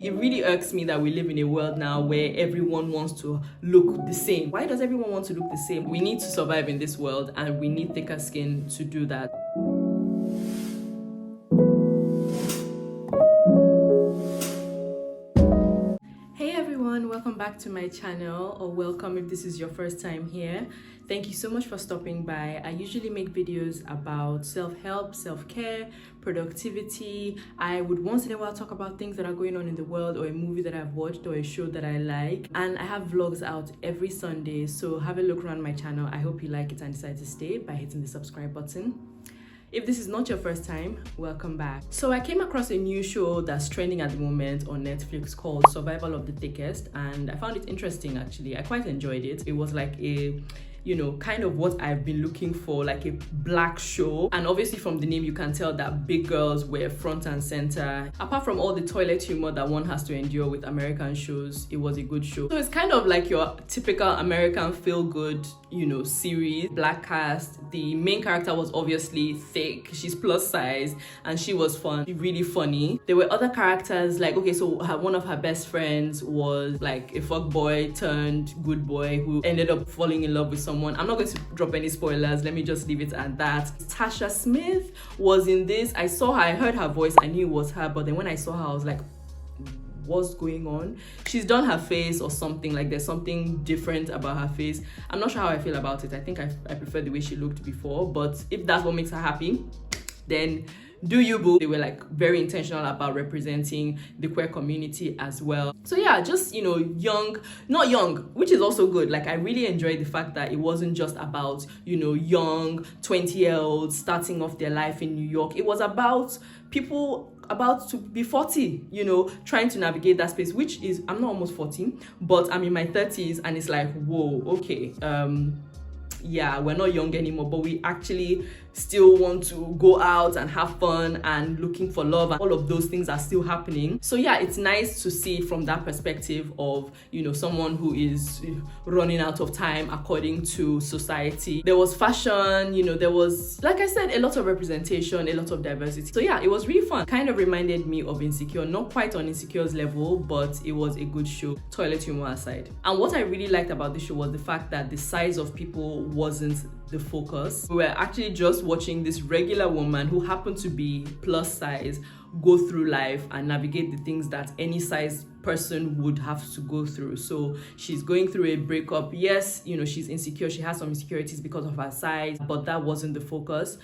It really irks me that we live in a world now where everyone wants to look the same. Why does everyone want to look the same? We need to survive in this world and we need thicker skin to do that. Hey everyone, welcome back to my channel, or welcome if this is your first time here. Thank you so much for stopping by. I usually make videos about self-help, self-care, productivity. I would once in a while talk about things that are going on in the world, or a movie that I've watched, or a show that I like. And I have vlogs out every Sunday, so have a look around my channel. I hope you like it and decide to stay by hitting the subscribe button. If this is not your first time, welcome back. So I came across a new show that's trending at the moment on Netflix called Survival of the Thickest, and I found it interesting actually. I quite enjoyed it. It was like a kind of what I've been looking for, like a black show. And obviously from the name, you can tell that big girls were front and center. Apart from all the toilet humor that one has to endure with American shows, it was a good show. So it's kind of like your typical American feel-good, series. Black cast. The main character was obviously thick. She's plus size and she was fun, really funny. There were other characters like, one of her best friends was like a fuck boy turned good boy who ended up falling in love with someone. I'm not going to drop any spoilers, let me just leave it at that. Tasha Smith was in this. I saw her, I heard her voice, I knew it was her, but then when I saw her I was like, what's going on? She's done her face or something, like there's something different about her face. I'm not sure how I feel about it. I think I prefer the way she looked before, but if that's what makes her happy, then do you, boo. They were like very intentional about representing the queer community as well. So yeah, just not young, which is also good. Like I really enjoyed the fact that it wasn't just about young 20-year-olds starting off their life in New York. It was about people about to be 40, trying to navigate that space, which is, I'm not almost 40, but I'm in my 30s, and it's like, whoa, okay, yeah, we're not young anymore, but we actually still want to go out and have fun and looking for love, and all of those things are still happening. So yeah, it's nice to see from that perspective of someone who is running out of time according to society. There was fashion, there was, like I said, a lot of representation, a lot of diversity. So yeah, it was really fun. Kind of reminded me of Insecure, not quite on Insecure's level, but it was a good show, toilet humor aside. And what I really liked about the show was the fact that the size of people wasn't the focus. We were actually just watching this regular woman who happened to be plus size go through life and navigate the things that any size person would have to go through. So she's going through a breakup. Yes, she's insecure. She has some insecurities because of her size, but that wasn't the focus.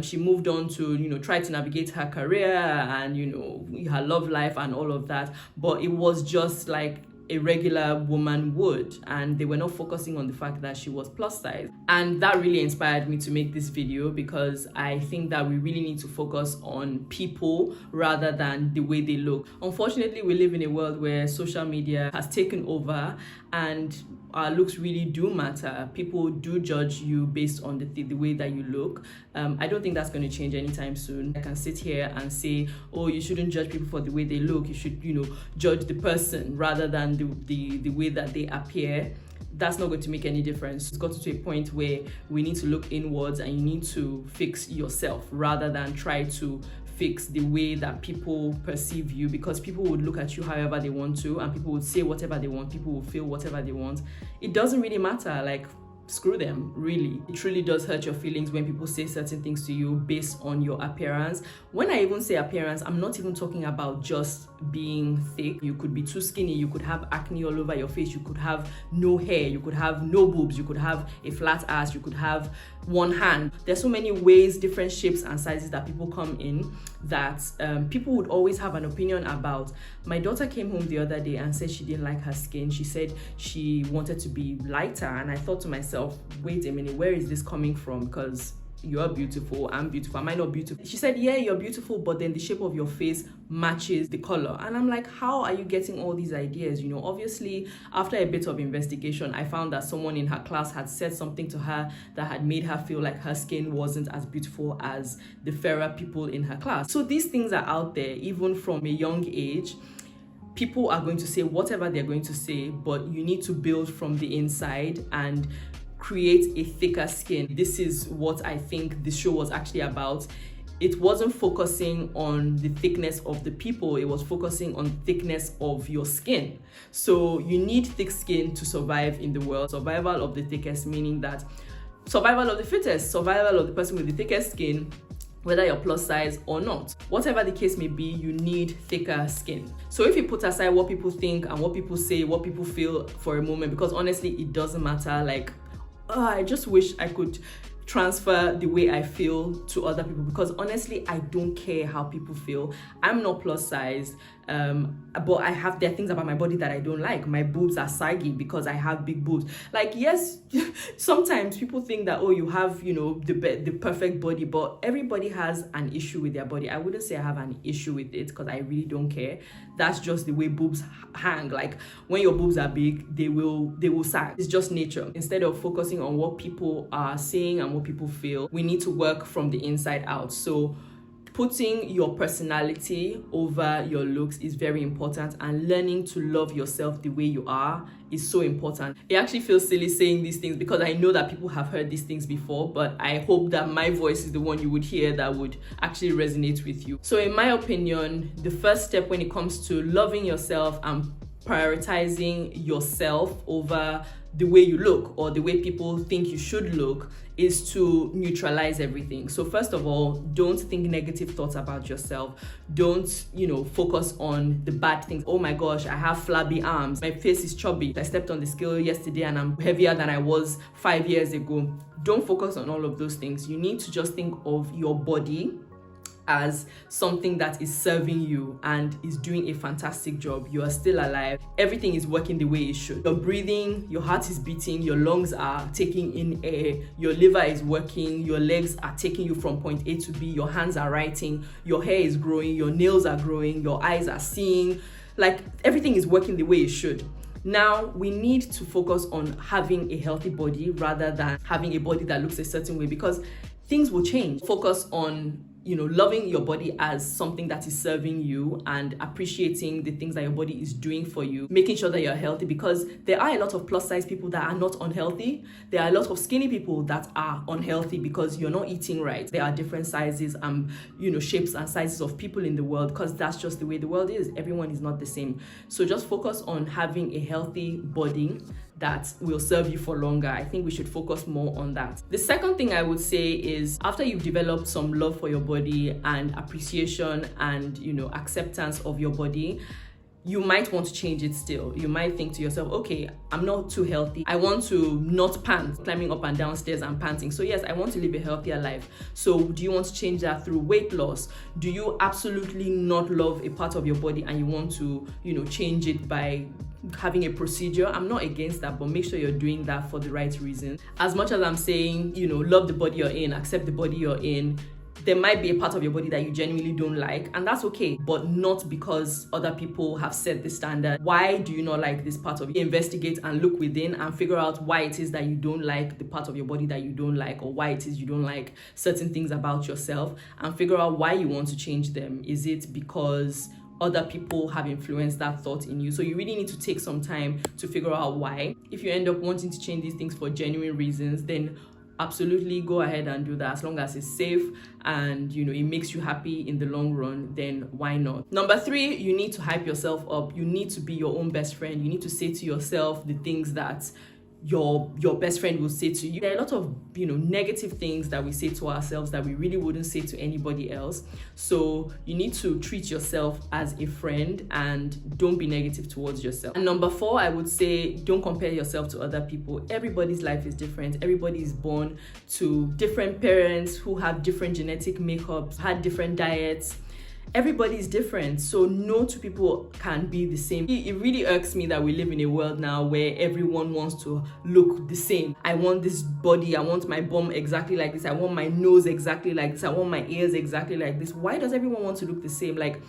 She moved on to, try to navigate her career and, her love life and all of that. But it was just like a regular woman would, and they were not focusing on the fact that she was plus size. And that really inspired me to make this video, because I think that we really need to focus on people rather than the way they look. Unfortunately, we live in a world where social media has taken over and our looks really do matter. People do judge you based on the way that you look. I don't think that's going to change anytime soon. I can sit here and say, oh, you shouldn't judge people for the way they look. You should, judge the person rather than the way that they appear. That's not going to make any difference. It's got to a point where we need to look inwards and you need to fix yourself rather than try to fix the way that people perceive you, because people would look at you however they want to, and people would say whatever they want, people will feel whatever they want. It doesn't really matter. Like, screw them, really. It truly does hurt your feelings when people say certain things to you based on your appearance. When I even say appearance, I'm not even talking about just being thick. You could be too skinny, you could have acne all over your face, you could have no hair, you could have no boobs, you could have a flat ass, you could have one hand. There's so many ways, different shapes and sizes that people come in that people would always have an opinion about. My daughter came home the other day and said she didn't like her skin. She said she wanted to be lighter, and I thought to myself, wait a minute, where is this coming from? Because you're beautiful, I'm beautiful, am I not beautiful? She said, yeah, you're beautiful, but then the shape of your face matches the color. And I'm like, how are you getting all these ideas? Obviously, after a bit of investigation, I found that someone in her class had said something to her that had made her feel like her skin wasn't as beautiful as the fairer people in her class. So these things are out there, even from a young age. People are going to say whatever they're going to say, but you need to build from the inside and create a thicker skin. This is what I think this show was actually about. it wasn't focusing on the thickness of the people, it was focusing on thickness of your skin. So you need thick skin to survive in the world. Survival of the thickest, meaning that survival of the fittest, survival of the person with the thickest skin, whether you're plus size or not. Whatever the case may be, you need thicker skin. So if you put aside what people think and what people say, what people feel for a moment, because honestly, it doesn't matter. Like, I just wish I could transfer the way I feel to other people, because honestly, I don't care how people feel. I'm not plus size, but there are things about my body that I don't like. My boobs are saggy because I have big boobs. Like, yes, sometimes people think that, oh, you have, the perfect body, but everybody has an issue with their body. I wouldn't say I have an issue with it, because I really don't care. That's just the way boobs hang. Like, when your boobs are big, they will sag. It's just nature. Instead of focusing on what people are saying and what people feel, we need to work from the inside out. So putting your personality over your looks is very important, and learning to love yourself the way you are is so important. It actually feels silly saying these things, because I know that people have heard these things before, but I hope that my voice is the one you would hear that would actually resonate with you. So in my opinion, the first step when it comes to loving yourself and prioritizing yourself over the way you look or the way people think you should look is to neutralize everything. So first of all, don't think negative thoughts about yourself. Don't, focus on the bad things. Oh my gosh, I have flabby arms. My face is chubby. I stepped on the scale yesterday and I'm heavier than I was 5 years ago. Don't focus on all of those things. You need to just think of your body as something that is serving you and is doing a fantastic job. You are still alive. Everything is working the way it should. You're breathing, your heart is beating, your lungs are taking in air, your liver is working, your legs are taking you from point A to B, your hands are writing, your hair is growing, your nails are growing, your eyes are seeing. Like, everything is working the way it should. Now, we need to focus on having a healthy body rather than having a body that looks a certain way, because things will change. Focus on loving your body as something that is serving you and appreciating the things that your body is doing for you, making sure that you're healthy, because there are a lot of plus size people that are not unhealthy. There are a lot of skinny people that are unhealthy because you're not eating right. There are different sizes and shapes and sizes of people in the world, because that's just the way the world is. Everyone is not the same. So just focus on having a healthy body that will serve you for longer. I think we should focus more on that. The second thing I would say is, after you've developed some love for your body and appreciation and acceptance of your body, you might want to change it still. You might think to yourself, okay, I'm not too healthy. I want to not pant, climbing up and down stairs and panting. So yes, I want to live a healthier life. So do you want to change that through weight loss? Do you absolutely not love a part of your body and you want to, change it by having a procedure? I'm not against that, but make sure you're doing that for the right reason. As much as I'm saying, love the body you're in, accept the body you're in, there might be a part of your body that you genuinely don't like, and that's okay, but not because other people have set the standard. Why do you not like this part of you? Investigate and look within and figure out why it is that you don't like the part of your body that you don't like, or why it is you don't like certain things about yourself, and figure out why you want to change them. Is it because other people have influenced that thought in you? So you really need to take some time to figure out why. If you end up wanting to change these things for genuine reasons, then absolutely go ahead and do that. As long as it's safe and it makes you happy in the long run, then why not? Number 3, you need to hype yourself up. You need to be your own best friend. You need to say to yourself the things that your best friend will say to you. There are a lot of negative things that we say to ourselves that we really wouldn't say to anybody else. So you need to treat yourself as a friend and don't be negative towards yourself. And number 4, I would say, don't compare yourself to other people. Everybody's life is different. Everybody is born to different parents who have different genetic makeups, had different diets. Everybody is different, so no two people can be the same. It really irks me that we live in a world now where everyone wants to look the same. I want this body, I want my bum exactly like this, I want my nose exactly like this, I want my ears exactly like this. Why does everyone want to look the same? Like,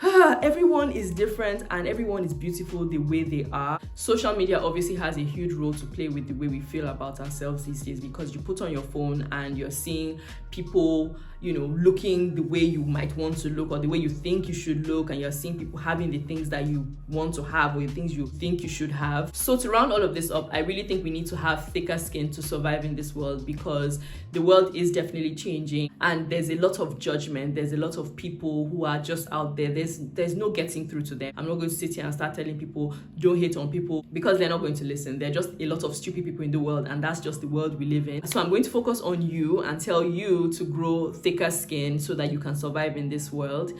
Everyone is different and everyone is beautiful the way they are. Social media obviously has a huge role to play with the way we feel about ourselves these days, because you put on your phone and you're seeing people, looking the way you might want to look or the way you think you should look, and you're seeing people having the things that you want to have or the things you think you should have. So to round all of this up, I really think we need to have thicker skin to survive in this world, because the world is definitely changing and there's a lot of judgment. There's a lot of people who are just out there. There's no getting through to them. I'm not going to sit here and start telling people don't hate on people, because they're not going to listen. There are just a lot of stupid people in the world, and that's just the world we live in. So I'm going to focus on you and tell you to grow thicker skin so that you can survive in this world.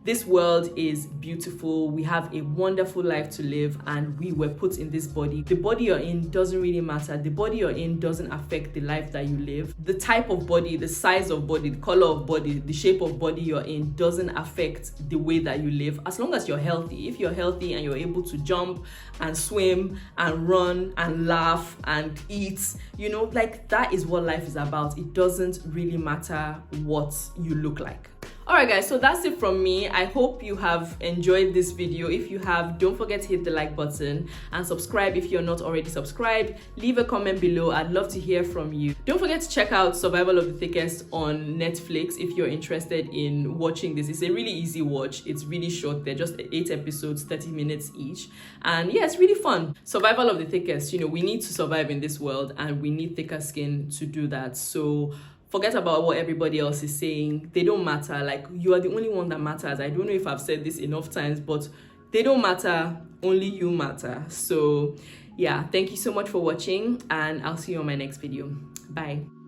This world is beautiful. We have a wonderful life to live, and we were put in this body. The body you're in doesn't really matter. The body you're in doesn't affect the life that you live. The type of body, the size of body, the color of body, the shape of body you're in doesn't affect the way that you live, as long as you're healthy. If you're healthy and you're able to jump and swim and run and laugh and eat, that is what life is about. It doesn't really matter what you look like. Alright guys, so that's it from me. I hope you have enjoyed this video. If you have, don't forget to hit the like button and subscribe if you're not already subscribed. Leave a comment below. I'd love to hear from you. Don't forget to check out Survival of the Thickest on Netflix if you're interested in watching this. It's a really easy watch. It's really short. They're just 8 episodes, 30 minutes each. And yeah, it's really fun. Survival of the Thickest. We need to survive in this world, and we need thicker skin to do that. So forget about what everybody else is saying. They don't matter. Like, you are the only one that matters. I don't know if I've said this enough times, but they don't matter. Only you matter. So yeah, thank you so much for watching, and I'll see you on my next video. Bye.